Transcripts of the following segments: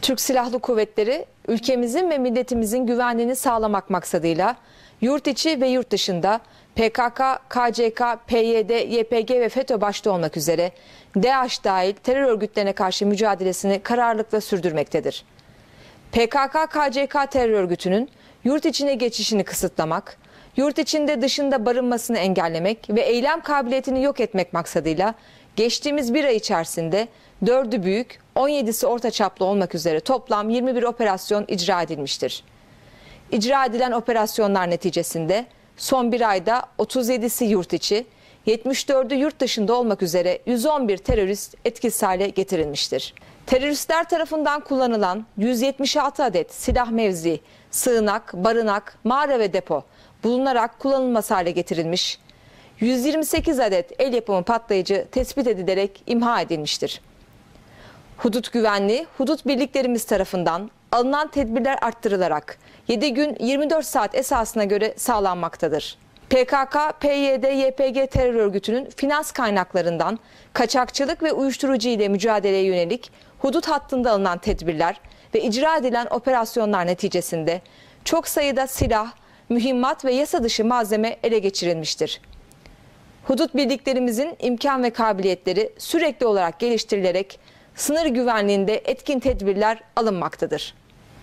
Türk Silahlı Kuvvetleri, ülkemizin ve milletimizin güvenliğini sağlamak maksadıyla yurt içi ve yurt dışında PKK, KCK, PYD, YPG ve FETÖ başta olmak üzere DAEŞ dahil terör örgütlerine karşı mücadelesini kararlılıkla sürdürmektedir. PKK, KCK terör örgütünün yurt içine geçişini kısıtlamak, yurt içinde dışında barınmasını engellemek ve eylem kabiliyetini yok etmek maksadıyla geçtiğimiz bir ay içerisinde 4'ü büyük, 17'si orta çaplı olmak üzere toplam 21 operasyon icra edilmiştir. İcra edilen operasyonlar neticesinde son bir ayda 37'si yurt içi, 74'ü yurt dışında olmak üzere 111 terörist etkisiz hale getirilmiştir. Teröristler tarafından kullanılan 176 adet silah mevzi, sığınak, barınak, mağara ve depo bulunarak kullanılmaz hale getirilmiş, 128 adet el yapımı patlayıcı tespit edilerek imha edilmiştir. Hudut güvenliği, hudut birliklerimiz tarafından alınan tedbirler arttırılarak 7 gün 24 saat esasına göre sağlanmaktadır. PKK, PYD, YPG terör örgütünün finans kaynaklarından kaçakçılık ve uyuşturucu ile mücadeleye yönelik hudut hattında alınan tedbirler ve icra edilen operasyonlar neticesinde çok sayıda silah, mühimmat ve yasa dışı malzeme ele geçirilmiştir. Hudut birliklerimizin imkan ve kabiliyetleri sürekli olarak geliştirilerek sınır güvenliğinde etkin tedbirler alınmaktadır.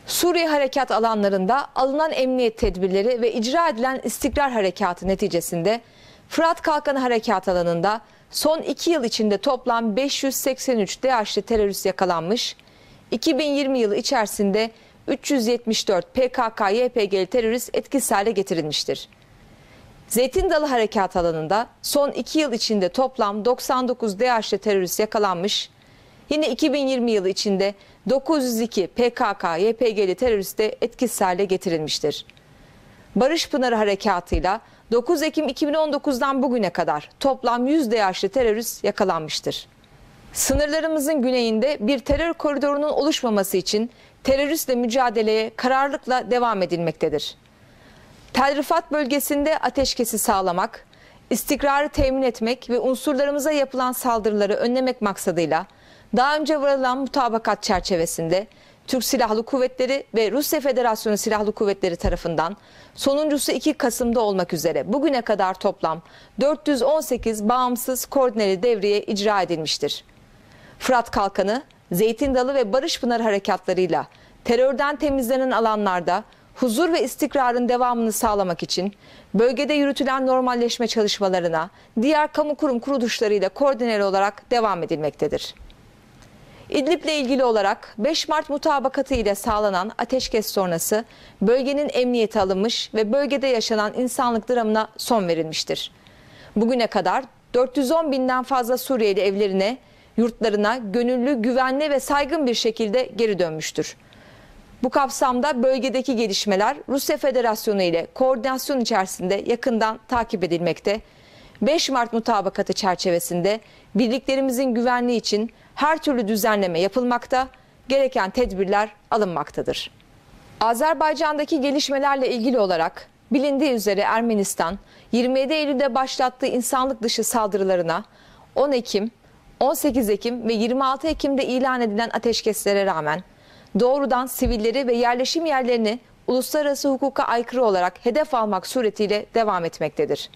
Suriye harekat alanlarında alınan emniyet tedbirleri ve icra edilen istikrar harekatı neticesinde Fırat Kalkanı harekat alanında son 2 yıl içinde toplam 583 DAEŞ'li terörist yakalanmış, 2020 yılı içerisinde 374 PKK-YPG'li terörist etkisiz hale getirilmiştir. Zeytin Dalı harekat alanında son 2 yıl içinde toplam 99 DAEŞ'li terörist yakalanmış, yine 2020 yılı içinde 902 PKK-YPG'li terörist de etkisiz hale getirilmiştir. Barış Pınarı harekatıyla 9 Ekim 2019'dan bugüne kadar toplam 100 DAEŞ'li terörist yakalanmıştır. Sınırlarımızın güneyinde bir terör koridorunun oluşmaması için teröristle mücadeleye kararlılıkla devam edilmektedir. Tel Rifat bölgesinde ateşkesi sağlamak, istikrarı temin etmek ve unsurlarımıza yapılan saldırıları önlemek maksadıyla daha önce varılan mutabakat çerçevesinde Türk Silahlı Kuvvetleri ve Rusya Federasyonu Silahlı Kuvvetleri tarafından sonuncusu 2 Kasım'da olmak üzere bugüne kadar toplam 418 bağımsız koordineli devriye icra edilmiştir. Fırat Kalkanı, Zeytin Dalı ve Barış Pınarı harekatlarıyla terörden temizlenen alanlarda huzur ve istikrarın devamını sağlamak için bölgede yürütülen normalleşme çalışmalarına diğer kamu kurum kuruluşlarıyla koordineli olarak devam edilmektedir. İdlib'le ilgili olarak 5 Mart mutabakatı ile sağlanan ateşkes sonrası bölgenin emniyeti alınmış ve bölgede yaşanan insanlık dramına son verilmiştir. Bugüne kadar 410 binden fazla Suriyeli evlerine, yurtlarına gönüllü, güvenli ve saygın bir şekilde geri dönmüştür. Bu kapsamda bölgedeki gelişmeler Rusya Federasyonu ile koordinasyon içerisinde yakından takip edilmekte. 5 Mart mutabakatı çerçevesinde birliklerimizin güvenliği için her türlü düzenleme yapılmakta, gereken tedbirler alınmaktadır. Azerbaycan'daki gelişmelerle ilgili olarak bilindiği üzere Ermenistan 27 Eylül'de başlattığı insanlık dışı saldırılarına 10 Ekim, 18 Ekim ve 26 Ekim'de ilan edilen ateşkeslere rağmen doğrudan sivilleri ve yerleşim yerlerini uluslararası hukuka aykırı olarak hedef almak suretiyle devam etmektedir.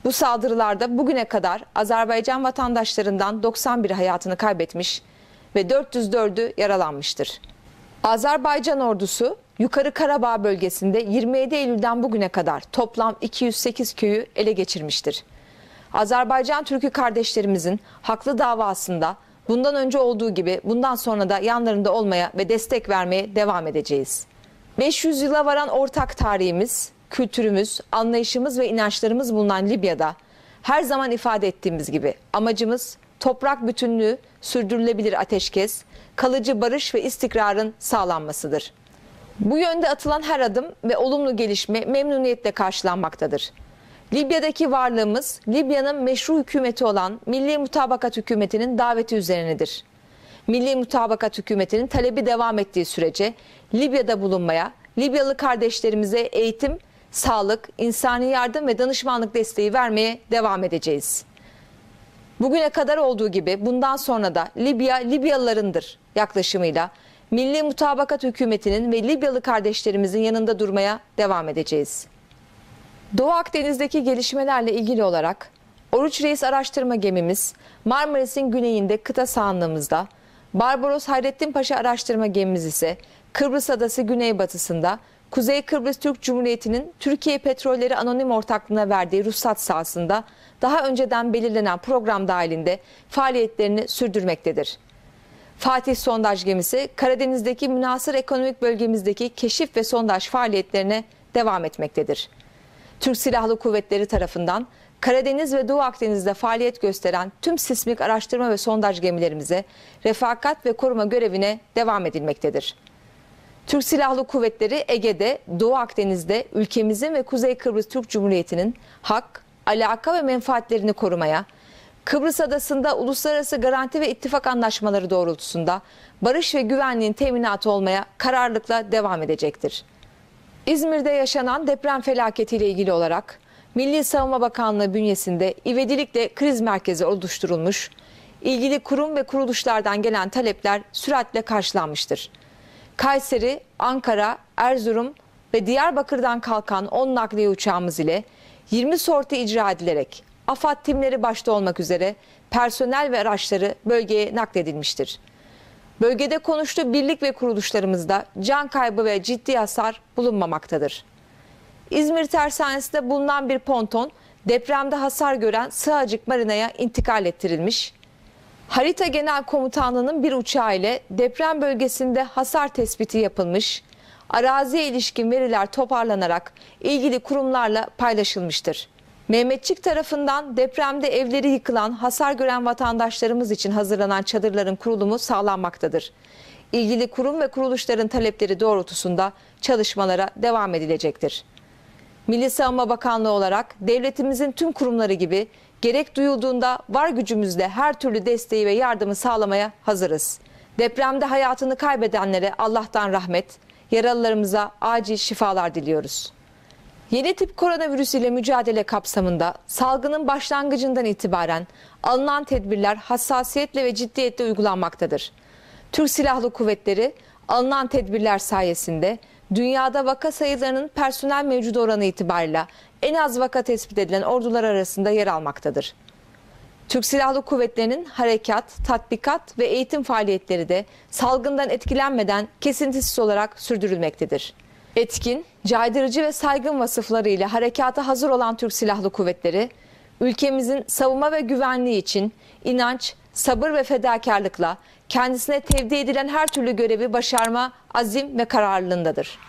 Bu saldırılarda bugüne kadar Azerbaycan vatandaşlarından 91 hayatını kaybetmiş ve 404'ü yaralanmıştır. Azerbaycan ordusu Yukarı Karabağ bölgesinde 27 Eylül'den bugüne kadar toplam 208 köyü ele geçirmiştir. Azerbaycan Türk'ü kardeşlerimizin haklı davasında bundan önce olduğu gibi bundan sonra da yanlarında olmaya ve destek vermeye devam edeceğiz. 500 yıla varan ortak tarihimiz, kültürümüz, anlayışımız ve inançlarımız bulunan Libya'da her zaman ifade ettiğimiz gibi amacımız toprak bütünlüğü, sürdürülebilir ateşkes, kalıcı barış ve istikrarın sağlanmasıdır. Bu yönde atılan her adım ve olumlu gelişme memnuniyetle karşılanmaktadır. Libya'daki varlığımız Libya'nın meşru hükümeti olan Milli Mutabakat Hükümeti'nin daveti üzerinedir. Milli Mutabakat Hükümeti'nin talebi devam ettiği sürece Libya'da bulunmaya, Libyalı kardeşlerimize eğitim, sağlık, insani yardım ve danışmanlık desteği vermeye devam edeceğiz. Bugüne kadar olduğu gibi bundan sonra da Libya, Libyalılarındır yaklaşımıyla Milli Mutabakat Hükümeti'nin ve Libyalı kardeşlerimizin yanında durmaya devam edeceğiz. Doğu Akdeniz'deki gelişmelerle ilgili olarak Oruç Reis araştırma gemimiz Marmaris'in güneyinde kıta sahanlığımızda, Barbaros Hayrettin Paşa araştırma gemimiz ise Kıbrıs Adası güneybatısında Kuzey Kıbrıs Türk Cumhuriyeti'nin Türkiye Petrolleri Anonim Ortaklığı'na verdiği ruhsat sahasında daha önceden belirlenen program dahilinde faaliyetlerini sürdürmektedir. Fatih Sondaj gemisi Karadeniz'deki münhasır ekonomik bölgemizdeki keşif ve sondaj faaliyetlerine devam etmektedir. Türk Silahlı Kuvvetleri tarafından Karadeniz ve Doğu Akdeniz'de faaliyet gösteren tüm sismik araştırma ve sondaj gemilerimize refakat ve koruma görevine devam edilmektedir. Türk Silahlı Kuvvetleri Ege'de, Doğu Akdeniz'de ülkemizin ve Kuzey Kıbrıs Türk Cumhuriyeti'nin hak, alaka ve menfaatlerini korumaya, Kıbrıs Adası'nda uluslararası garanti ve ittifak anlaşmaları doğrultusunda barış ve güvenliğin teminatı olmaya kararlılıkla devam edecektir. İzmir'de yaşanan deprem felaketiyle ilgili olarak Milli Savunma Bakanlığı bünyesinde ivedilikle kriz merkezi oluşturulmuş, ilgili kurum ve kuruluşlardan gelen talepler süratle karşılanmıştır. Kayseri, Ankara, Erzurum ve Diyarbakır'dan kalkan 10 nakliye uçağımız ile 20 sorti icra edilerek AFAD timleri başta olmak üzere personel ve araçları bölgeye nakledilmiştir. Bölgede konuştuğu birlik ve kuruluşlarımızda can kaybı ve ciddi hasar bulunmamaktadır. İzmir Tersanesi'nde bulunan bir ponton depremde hasar gören Sığacık Marina'ya intikal ettirilmiş. Harita Genel Komutanlığı'nın bir uçağı ile deprem bölgesinde hasar tespiti yapılmış, araziye ilişkin veriler toparlanarak ilgili kurumlarla paylaşılmıştır. Mehmetçik tarafından depremde evleri yıkılan, hasar gören vatandaşlarımız için hazırlanan çadırların kurulumu sağlanmaktadır. İlgili kurum ve kuruluşların talepleri doğrultusunda çalışmalara devam edilecektir. Milli Savunma Bakanlığı olarak devletimizin tüm kurumları gibi gerek duyulduğunda var gücümüzle her türlü desteği ve yardımı sağlamaya hazırız. Depremde hayatını kaybedenlere Allah'tan rahmet, yaralılarımıza acil şifalar diliyoruz. Yeni tip koronavirüs ile mücadele kapsamında salgının başlangıcından itibaren alınan tedbirler hassasiyetle ve ciddiyetle uygulanmaktadır. Türk Silahlı Kuvvetleri alınan tedbirler sayesinde dünyada vaka sayılarının personel mevcudu oranı itibariyle en az vaka tespit edilen ordular arasında yer almaktadır. Türk Silahlı Kuvvetleri'nin harekat, tatbikat ve eğitim faaliyetleri de salgından etkilenmeden kesintisiz olarak sürdürülmektedir. Etkin, caydırıcı ve saygın vasıflarıyla harekata hazır olan Türk Silahlı Kuvvetleri, ülkemizin savunma ve güvenliği için inanç, sabır ve fedakarlıkla kendisine tevdi edilen her türlü görevi başarma azim ve kararlılığındadır.